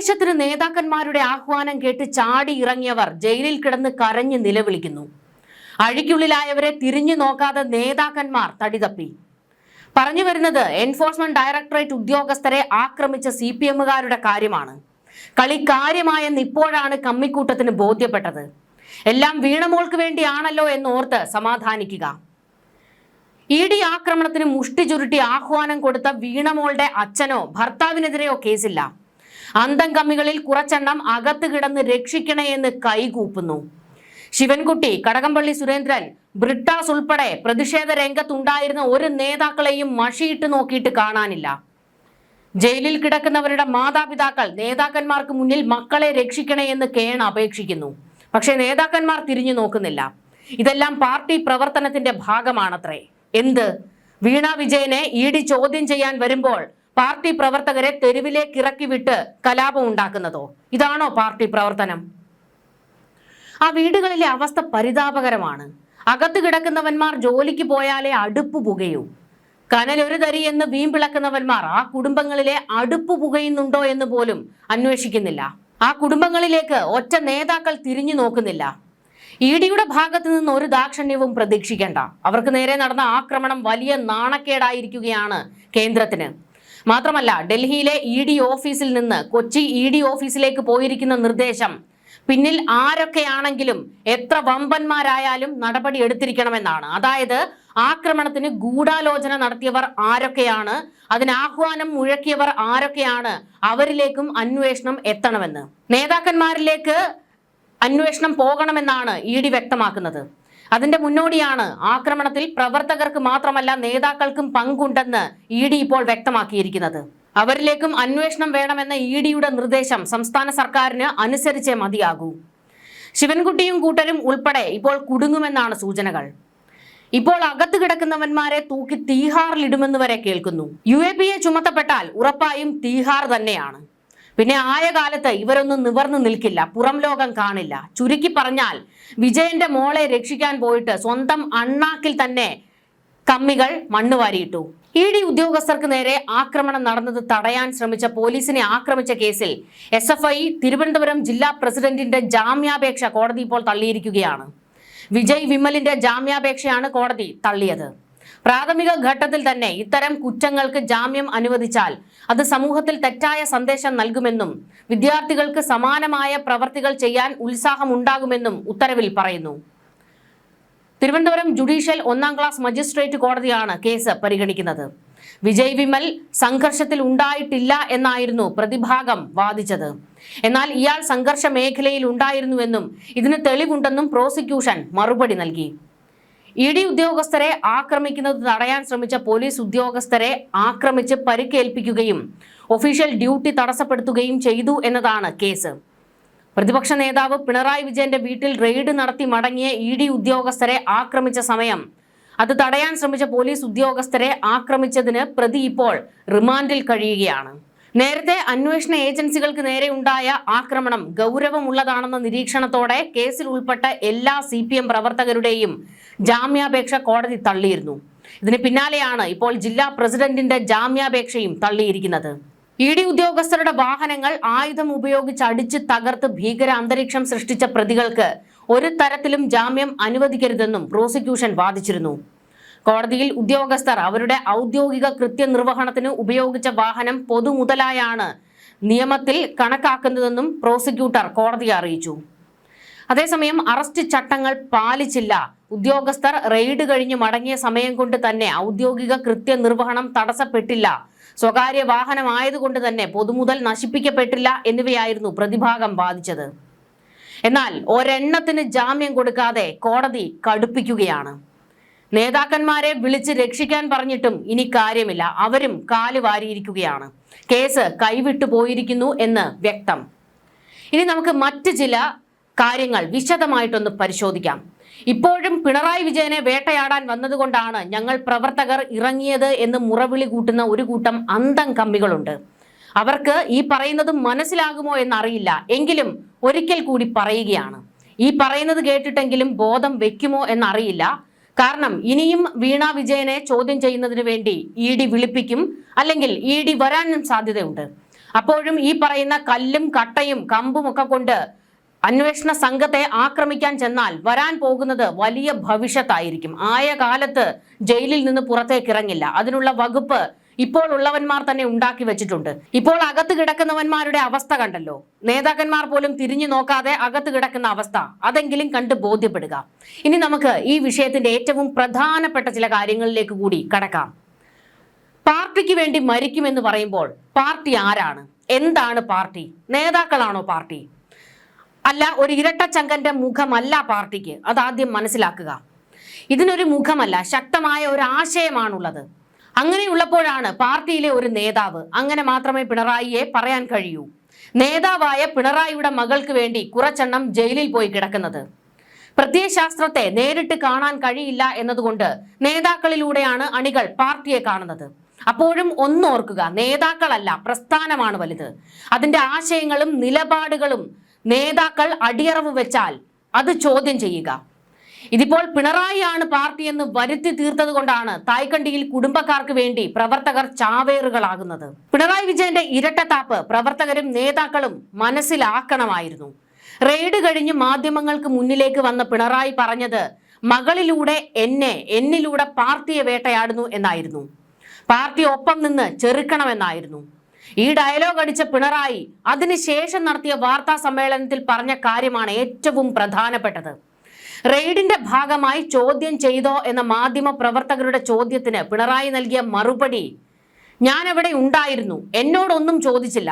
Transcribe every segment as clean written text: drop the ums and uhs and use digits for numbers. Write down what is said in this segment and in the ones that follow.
ആവേശത്തിന് നേതാക്കന്മാരുടെ ആഹ്വാനം കേട്ട് ചാടി ഇറങ്ങിയവർ ജയിലിൽ കിടന്ന് കരഞ്ഞ് നിലവിളിക്കുന്നു. അഴിക്കുള്ളിലായവരെ തിരിഞ്ഞു നോക്കാതെ നേതാക്കന്മാർ തടിതപ്പി. പറഞ്ഞു വരുന്നത് എൻഫോഴ്സ്മെന്റ് ഡയറക്ടറേറ്റ് ഉദ്യോഗസ്ഥരെ ആക്രമിച്ച CPMകാരുടെ കാര്യമാണ്. കളി കാര്യമായെന്ന് ഇപ്പോഴാണ് കമ്മിക്കൂട്ടത്തിന് ബോധ്യപ്പെട്ടത്. എല്ലാം വീണമോൾക്ക് വേണ്ടിയാണല്ലോ എന്നോർത്ത് സമാധാനിക്കുക. ED ആക്രമണത്തിന് മുഷ്ടി ചുരുട്ടി ആഹ്വാനം കൊടുത്ത വീണമോളുടെ അച്ഛനോ ഭർത്താവിനെതിരെയോ കേസില്ല. അന്തം കമ്മികളിൽ കുറച്ചെണ്ണം അകത്ത് കിടന്ന് രക്ഷിക്കണേ എന്ന് കൈകൂപ്പുന്നു. ശിവൻകുട്ടി, കടകംപള്ളി സുരേന്ദ്രൻ, ബ്രിട്ടാസ് ഉൾപ്പെടെ പ്രതിഷേധ രംഗത്തുണ്ടായിരുന്ന ഒരു നേതാക്കളെയും മഷിയിട്ട് നോക്കിയിട്ട് കാണാനില്ല. ജയിലിൽ കിടക്കുന്നവരുടെ മാതാപിതാക്കൾ നേതാക്കന്മാർക്ക് മുന്നിൽ മക്കളെ രക്ഷിക്കണേ എന്ന് അപേക്ഷിക്കുന്നു. പക്ഷേ നേതാക്കന്മാർ തിരിഞ്ഞു നോക്കുന്നില്ല. ഇതെല്ലാം പാർട്ടി പ്രവർത്തനത്തിന്റെ ഭാഗമാണത്രേ. എന്ത്? വീണ വിജയനെ ED ചോദ്യം ചെയ്യാൻ വരുമ്പോൾ പാർട്ടി പ്രവർത്തകരെ തെരുവിലേക്ക് ഇറക്കി വിട്ട് കലാപം ഉണ്ടാക്കുന്നതോ? ഇതാണോ പാർട്ടി പ്രവർത്തനം? ആ വീടുകളിലെ അവസ്ഥ പരിതാപകരമാണ്. അകത്ത് കിടക്കുന്നവന്മാർ ജോലിക്ക് പോയാലേ അടുപ്പ് പുകയൂ. കനലൊരു തരി എന്ന് വീമ്പിളക്കുന്നവന്മാർ ആ കുടുംബങ്ങളിലെ അടുപ്പ് പുകയുന്നുണ്ടോ എന്ന് പോലും അന്വേഷിക്കുന്നില്ല. ആ കുടുംബങ്ങളിലേക്ക് ഒറ്റ നേതാക്കൾ തിരിഞ്ഞു നോക്കുന്നില്ല. EDയുടെ ഭാഗത്ത് നിന്ന് ഒരു ദാക്ഷിണ്യവും പ്രതീക്ഷിക്കേണ്ട. അവർക്ക് നേരെ നടന്ന ആക്രമണം വലിയ നാണക്കേടായിരിക്കുകയാണ് കേന്ദ്രത്തിന്. മാത്രമല്ല, ഡൽഹിയിലെ ED ഓഫീസിൽ നിന്ന് കൊച്ചി ED ഓഫീസിലേക്ക് പോയിരിക്കുന്ന നിർദ്ദേശം പിന്നിൽ ആരൊക്കെയാണെങ്കിലും എത്ര വമ്പന്മാരായാലും നടപടി എടുത്തിരിക്കണമെന്നാണ്. അതായത് ആക്രമണത്തിന് ഗൂഢാലോചന നടത്തിയവർ ആരൊക്കെയാണ്, അതിന് ആഹ്വാനം മുഴക്കിയവർ ആരൊക്കെയാണ്, അവരിലേക്കും അന്വേഷണം എത്തണമെന്ന്. നേതാക്കന്മാരിലേക്ക് അന്വേഷണം പോകണമെന്നാണ് ED വ്യക്തമാക്കുന്നത്. അതിന്റെ മുന്നോടിയാണ് ആക്രമണത്തിൽ പ്രവർത്തകർക്ക് മാത്രമല്ല നേതാക്കൾക്കും പങ്കുണ്ടെന്ന് ED ഇപ്പോൾ വ്യക്തമാക്കിയിരിക്കുന്നത്. അവരിലേക്കും അന്വേഷണം വേണമെന്ന EDയുടെ നിർദ്ദേശം സംസ്ഥാന സർക്കാരിന് അനുസരിച്ചേ മതിയാകൂ. ശിവൻകുട്ടിയും കൂട്ടരും ഉൾപ്പെടെ ഇപ്പോൾ കുടുങ്ങുമെന്നാണ് സൂചനകൾ. ഇപ്പോൾ അകത്ത് കിടക്കുന്നവന്മാരെ തൂക്കി തീഹാറിലിടുമെന്ന് വരെ കേൾക്കുന്നു. UAPA ചുമത്തപ്പെട്ടാൽ ഉറപ്പായും തീഹാർ തന്നെയാണ്. പിന്നെ ആയ കാലത്ത് ഇവരൊന്നും നിവർന്നു നിൽക്കില്ല, പുറം ലോകം കാണില്ല. ചുരുക്കി പറഞ്ഞാൽ വിജയന്റെ മോളെ രക്ഷിക്കാൻ പോയിട്ട് സ്വന്തം അണ്ണാക്കിൽ തന്നെ കമ്മികൾ മണ്ണ് വാരിയിട്ടു. ED ഉദ്യോഗസ്ഥർക്ക് നേരെ ആക്രമണം നടന്നത് തടയാൻ ശ്രമിച്ച പോലീസിനെ ആക്രമിച്ച കേസിൽ SFI തിരുവനന്തപുരം ജില്ലാ പ്രസിഡന്റിന്റെ ജാമ്യാപേക്ഷ കോടതി ഇപ്പോൾ തള്ളിയിരിക്കുകയാണ്. വിജയ് വിമലിന്റെ ജാമ്യാപേക്ഷയാണ് കോടതി തള്ളിയത്. പ്രാഥമിക ഘട്ടത്തിൽ തന്നെ ഇത്തരം കുറ്റങ്ങൾക്ക് ജാമ്യം അനുവദിച്ചാൽ അത് സമൂഹത്തിൽ തെറ്റായ സന്ദേശം നൽകുമെന്നും വിദ്യാർത്ഥികൾക്ക് സമാനമായ പ്രവർത്തികൾ ചെയ്യാൻ ഉത്സാഹമുണ്ടാകുമെന്നും ഉത്തരവിൽ പറയുന്നു. തിരുവനന്തപുരം ജുഡീഷ്യൽ 1ാം ക്ലാസ് മജിസ്ട്രേറ്റ് കോടതിയാണ് കേസ് പരിഗണിക്കുന്നത്. വിജയ് വിമൽ സംഘർഷത്തിൽ ഉണ്ടായിട്ടില്ല എന്നായിരുന്നു പ്രതിഭാഗം വാദിച്ചത്. എന്നാൽ ഇയാൾ സംഘർഷ മേഖലയിൽ ഉണ്ടായിരുന്നുവെന്നും ഇതിന് തെളിവുണ്ടെന്നും പ്രോസിക്യൂഷൻ മറുപടി നൽകി. ED ഉദ്യോഗസ്ഥരെ ആക്രമിക്കുന്നത് തടയാൻ ശ്രമിച്ച പോലീസ് ഉദ്യോഗസ്ഥരെ ആക്രമിച്ച് പരിക്കേൽപ്പിക്കുകയും ഒഫീഷ്യൽ ഡ്യൂട്ടി തടസ്സപ്പെടുത്തുകയും ചെയ്തു എന്നതാണ് കേസ്. പ്രതിപക്ഷ നേതാവ് പിണറായി വിജയന്റെ വീട്ടിൽ റെയ്ഡ് നടത്തി മടങ്ങിയ ED ഉദ്യോഗസ്ഥരെ ആക്രമിച്ച സമയം അത് തടയാൻ ശ്രമിച്ച പോലീസ് ഉദ്യോഗസ്ഥരെ ആക്രമിച്ചതിന് പ്രതി ഇപ്പോൾ റിമാൻഡിൽ കഴിയുകയാണ്. നേരത്തെ അന്വേഷണ ഏജൻസികൾക്ക് നേരെ ഉണ്ടായ ആക്രമണം ഗൗരവമുള്ളതാണെന്ന നിരീക്ഷണത്തോടെ കേസിൽ ഉൾപ്പെട്ട എല്ലാ CPM പ്രവർത്തകരുടെയും ജാമ്യാപേക്ഷ കോടതി തള്ളിയിരുന്നു. ഇതിന് പിന്നാലെയാണ് ഇപ്പോൾ ജില്ലാ പ്രസിഡന്റിന്റെ ജാമ്യാപേക്ഷയും തള്ളിയിരിക്കുന്നത്. ED ഉദ്യോഗസ്ഥരുടെ വാഹനങ്ങൾ ആയുധം ഉപയോഗിച്ച് അടിച്ച് തകർത്ത് ഭീകര അന്തരീക്ഷം സൃഷ്ടിച്ച പ്രതികൾക്ക് ഒരു തരത്തിലും ജാമ്യം അനുവദിക്കരുതെന്നും പ്രോസിക്യൂഷൻ വാദിച്ചിരുന്നു. കോടതിയിൽ ഉദ്യോഗസ്ഥർ അവരുടെ ഔദ്യോഗിക കൃത്യനിർവഹണത്തിന് ഉപയോഗിച്ച വാഹനം പൊതുമുതലായാണ് നിയമത്തിൽ കണക്കാക്കുന്നതെന്നും പ്രോസിക്യൂട്ടർ കോടതിയെ അറിയിച്ചു. അതേസമയം അറസ്റ്റ് ചട്ടങ്ങൾ പാലിച്ചില്ല, ഉദ്യോഗസ്ഥർ റെയ്ഡ് കഴിഞ്ഞ് മടങ്ങിയ സമയം കൊണ്ട് തന്നെ ഔദ്യോഗിക കൃത്യനിർവഹണം തടസ്സപ്പെട്ടില്ല, സ്വകാര്യ വാഹനമായതുകൊണ്ട് തന്നെ പൊതുമുതൽ നശിപ്പിക്കപ്പെട്ടില്ല എന്നിവയായിരുന്നു പ്രതിഭാഗം വാദിച്ചത്. എന്നാൽ ഒരെണ്ണത്തിന് ജാമ്യം കൊടുക്കാതെ കോടതി കടുപ്പിക്കുകയാണ്. നേതാക്കന്മാരെ വിളിച്ച് രക്ഷിക്കാൻ പറഞ്ഞിട്ടും ഇനി കാര്യമില്ല, അവരും കാല് വാരിയിരിക്കുകയാണ്. കേസ് കൈവിട്ടു പോയിരിക്കുന്നു എന്ന് വ്യക്തം. ഇനി നമുക്ക് മറ്റ് ചില കാര്യങ്ങൾ വിശദമായിട്ടൊന്ന് പരിശോധിക്കാം. ഇപ്പോഴും പിണറായി വിജയനെ വേട്ടയാടാൻ വന്നതുകൊണ്ടാണ് ഞങ്ങൾ പ്രവർത്തകർ ഇറങ്ങിയത് എന്ന് മുറവിളി കൂട്ടുന്ന ഒരു കൂട്ടം അന്തം കമ്മികളുണ്ട്. അവർക്ക് ഈ പറയുന്നത് മനസ്സിലാകുമോ എന്നറിയില്ല. എങ്കിലും ഒരിക്കൽ കൂടി പറയുകയാണ്. ഈ പറയുന്നത് കേട്ടിട്ടെങ്കിലും ബോധം വെക്കുമോ എന്നറിയില്ല. കാരണം ഇനിയും വീണ വിജയനെ ചോദ്യം ചെയ്യുന്നതിന് വേണ്ടി ED വിളിപ്പിക്കും, അല്ലെങ്കിൽ ED വരാനും സാധ്യതയുണ്ട്. അപ്പോഴും ഈ പറയുന്ന കല്ലും കട്ടയും കമ്പും ഒക്കെ കൊണ്ട് അന്വേഷണ സംഘത്തെ ആക്രമിക്കാൻ ചെന്നാൽ വരാൻ പോകുന്നത് വലിയ ഭവിഷ്യത്തായിരിക്കും. ആയ കാലത്ത് ജയിലിൽ നിന്ന് പുറത്തേക്ക് ഇറങ്ങില്ല. അതിനുള്ള വകുപ്പ് ഇപ്പോൾ ഉള്ളവന്മാർ തന്നെ ഉണ്ടാക്കി വെച്ചിട്ടുണ്ട്. ഇപ്പോൾ അകത്ത് കിടക്കുന്നവന്മാരുടെ അവസ്ഥ കണ്ടല്ലോ. നേതാക്കന്മാർ പോലും തിരിഞ്ഞു നോക്കാതെ അകത്ത് കിടക്കുന്ന അവസ്ഥ, അതെങ്കിലും കണ്ട് ബോധ്യപ്പെടുക. ഇനി നമുക്ക് ഈ വിഷയത്തിന്റെ ഏറ്റവും പ്രധാനപ്പെട്ട ചില കാര്യങ്ങളിലേക്ക് കൂടി കടക്കാം. പാർട്ടിക്ക് വേണ്ടി മരിക്കുമെന്ന് പറയുമ്പോൾ പാർട്ടി ആരാണ്? എന്താണ് പാർട്ടി? നേതാക്കളാണോ പാർട്ടി? അല്ല, ഒരു ഇരട്ടച്ചങ്കന്റെ മുഖമല്ല പാർട്ടിക്ക്. അതാദ്യം മനസ്സിലാക്കുക. ഇതിനൊരു മുഖമല്ല, ശക്തമായ ഒരു ആശയമാണുള്ളത്. അങ്ങനെയുള്ളപ്പോഴാണ് പാർട്ടിയിലെ ഒരു നേതാവ്, അങ്ങനെ മാത്രമേ പിണറായിയെ പറയാൻ കഴിയൂ, നേതാവായ പിണറായിയുടെ മകൾക്ക് വേണ്ടി കുറച്ചെണ്ണം ജയിലിൽ പോയി കിടക്കുന്നത്. പ്രത്യയശാസ്ത്രത്തെ നേരിട്ട് കാണാൻ കഴിയില്ല എന്നതുകൊണ്ട് നേതാക്കളിലൂടെയാണ് അണികൾ പാർട്ടിയെ കാണുന്നത്. അപ്പോഴും ഒന്നോർക്കുക, നേതാക്കളല്ല, പ്രസ്ഥാനമാണ് വലുത്. അതിന്റെ ആശയങ്ങളും നിലപാടുകളും നേതാക്കൾ അടിയറവ് വെച്ചാൽ അത് ചോദ്യം ചെയ്യുക. ഇതിപ്പോൾ പിണറായിയാണ് പാർട്ടി എന്ന് വരുത്തി തീർത്തത് കൊണ്ടാണ് തായ്ക്കണ്ടിയിൽ കുടുംബക്കാർക്ക് വേണ്ടി പ്രവർത്തകർ ചാവേറുകളാകുന്നത്. പിണറായി വിജയന്റെ ഇരട്ടത്താപ്പ് പ്രവർത്തകരും നേതാക്കളും മനസ്സിലാക്കണമായിരുന്നു. റെയ്ഡ് കഴിഞ്ഞ് മാധ്യമങ്ങൾക്ക് മുന്നിലേക്ക് വന്ന പിണറായി പറഞ്ഞത് മകളിലൂടെ എന്നിലൂടെ പാർട്ടിയെ വേട്ടയാടുന്നു എന്നായിരുന്നു. പാർട്ടി ഒപ്പം നിന്ന് ചെറുക്കണമെന്നായിരുന്നു. ഈ ഡയലോഗ് അടിച്ച പിണറായി അതിനുശേഷം നടത്തിയ വാർത്താ സമ്മേളനത്തിൽ പറഞ്ഞ കാര്യമാണ് ഏറ്റവും പ്രധാനപ്പെട്ടത്. റെയ്ഡിന്റെ ഭാഗമായി ചോദ്യം ചെയ്തോ എന്ന മാധ്യമ പ്രവർത്തകരുടെ ചോദ്യത്തിന് പിണറായി നൽകിയ മറുപടി, ഞാൻ അവിടെ ഉണ്ടായിരുന്നു, എന്നോടൊന്നും ചോദിച്ചില്ല,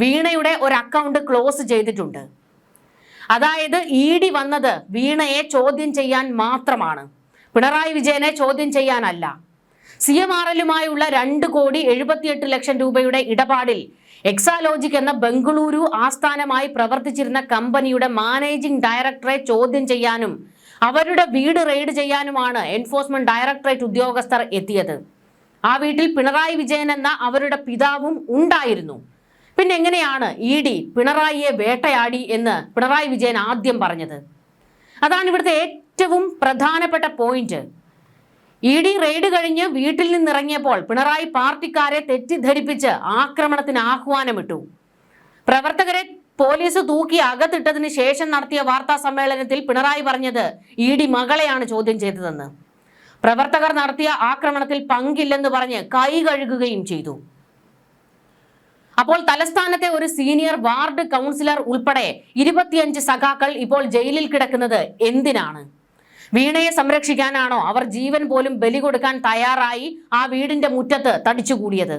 വീണയുടെ ഒരു അക്കൗണ്ട് ക്ലോസ് ചെയ്തിട്ടുണ്ട്. അതായത് ED വന്നത് വീണയെ ചോദ്യം ചെയ്യാൻ മാത്രമാണ്, പിണറായി വിജയനെ ചോദ്യം ചെയ്യാനല്ല. CMRLുമായുള്ള 2,78,00,000 രൂപയുടെ ഇടപാടിൽ എക്സാലോജിക് എന്ന ബംഗളൂരു ആസ്ഥാനമായി പ്രവർത്തിച്ചിരുന്ന കമ്പനിയുടെ മാനേജിംഗ് ഡയറക്ടറെ ചോദ്യം ചെയ്യാനും അവരുടെ വീട് റെയ്ഡ് ചെയ്യാനുമാണ് എൻഫോഴ്സ്മെന്റ് ഡയറക്ടറേറ്റ് ഉദ്യോഗസ്ഥർ എത്തിയത്. ആ വീട്ടിൽ പിണറായി വിജയൻ എന്ന അവരുടെ പിതാവും ഉണ്ടായിരുന്നു. പിന്നെ എങ്ങനെയാണ് ED പിണറായിയെ വേട്ടയാടി എന്ന് പിണറായി വിജയൻ ആദ്യം പറഞ്ഞത്? അതാണ് ഇവിടുത്തെ ഏറ്റവും പ്രധാനപ്പെട്ട പോയിന്റ്. ED റെയ്ഡ് കഴിഞ്ഞ് വീട്ടിൽ നിന്നിറങ്ങിയപ്പോൾ പിണറായി പാർട്ടിക്കാരെ തെറ്റിദ്ധരിപ്പിച്ച് ആക്രമണത്തിന് ആഹ്വാനമിട്ടു. പ്രവർത്തകരെ പോലീസ് തൂക്കി അകത്തിട്ടതിന് ശേഷം നടത്തിയ വാർത്താ സമ്മേളനത്തിൽ പിണറായി പറഞ്ഞത് ED മകളെയാണ് ചോദ്യം ചെയ്തതെന്ന്. പ്രവർത്തകർ നടത്തിയ ആക്രമണത്തിൽ പങ്കില്ലെന്ന് പറഞ്ഞ് കൈ കഴുകുകയും ചെയ്തു. അപ്പോൾ തലസ്ഥാനത്തെ ഒരു സീനിയർ വാർഡ് കൗൺസിലർ ഉൾപ്പെടെ 25 സഖാക്കൾ ഇപ്പോൾ ജയിലിൽ കിടക്കുന്നത് എന്തിനാണ്? വീണയെ സംരക്ഷിക്കാനാണോ അവർ ജീവൻ പോലും ബലി കൊടുക്കാൻ തയ്യാറായി ആ വീടിന്റെ മുറ്റത്ത് തടിച്ചുകൂടിയത്?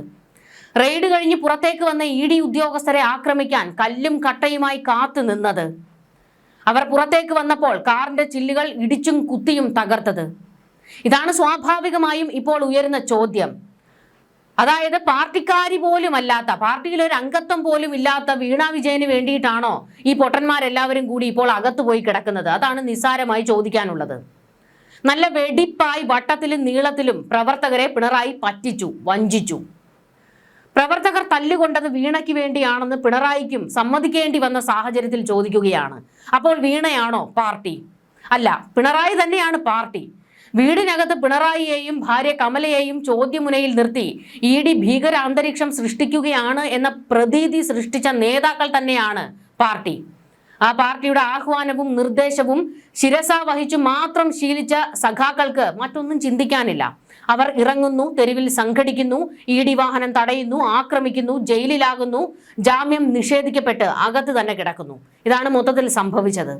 റെയ്ഡ് കഴിഞ്ഞ് പുറത്തേക്ക് വന്ന ED ഉദ്യോഗസ്ഥരെ ആക്രമിക്കാൻ കല്ലും കട്ടയുമായി കാത്തു നിന്നത്? അവർ പുറത്തേക്ക് വന്നപ്പോൾ കാറിന്റെ ചില്ലുകൾ ഇടിച്ചും കുത്തിയും തകർത്തത്? ഇതാണ് സ്വാഭാവികമായും ഇപ്പോൾ ഉയരുന്ന ചോദ്യം. അതായത് പാർട്ടിക്കാരി പോലും അല്ലാത്ത, പാർട്ടിയിൽ ഒരു അംഗത്വം പോലും ഇല്ലാത്ത വീണ വിജയന് വേണ്ടിയിട്ടാണോ ഈ പൊട്ടന്മാരെല്ലാവരും കൂടി ഇപ്പോൾ അകത്തു പോയി കിടക്കുന്നത്? അതാണ് നിസ്സാരമായി ചോദിക്കാനുള്ളത്. നല്ല വെടിപ്പായി വട്ടത്തിലും നീളത്തിലും പ്രവർത്തകരെ പിണറായി പറ്റിച്ചു, വഞ്ചിച്ചു. പ്രവർത്തകർ തല്ലുകൊണ്ടത് വീണയ്ക്ക് വേണ്ടിയാണെന്ന് പിണറായിക്കും സമ്മതിക്കേണ്ടി വന്ന സാഹചര്യത്തിൽ ചോദിക്കുകയാണ്, അപ്പോൾ വീണയാണോ പാർട്ടി? അല്ല, പിണറായി തന്നെയാണ് പാർട്ടി. വീടിനകത്ത് പിണറായിയെയും ഭാര്യ കമലയെയും ചോദ്യമുനയിൽ നിർത്തി ED ഭീകര അന്തരീക്ഷം സൃഷ്ടിക്കുകയാണ് എന്ന പ്രതീതി സൃഷ്ടിച്ച നേതാക്കൾ തന്നെയാണ് പാർട്ടി. ആ പാർട്ടിയുടെ ആഹ്വാനവും നിർദ്ദേശവും ശിരസ വഹിച്ചു മാത്രം ശീലിച്ച സഖാക്കൾക്ക് മറ്റൊന്നും ചിന്തിക്കാനില്ല. അവർ ഇറങ്ങുന്നു, തെരുവിൽ സംഘടിക്കുന്നു, ED വാഹനം തടയുന്നു, ആക്രമിക്കുന്നു, ജയിലിലാകുന്നു, ജാമ്യം നിഷേധിക്കപ്പെട്ട് അകത്ത് തന്നെ കിടക്കുന്നു. ഇതാണ് മൊത്തത്തിൽ സംഭവിച്ചത്.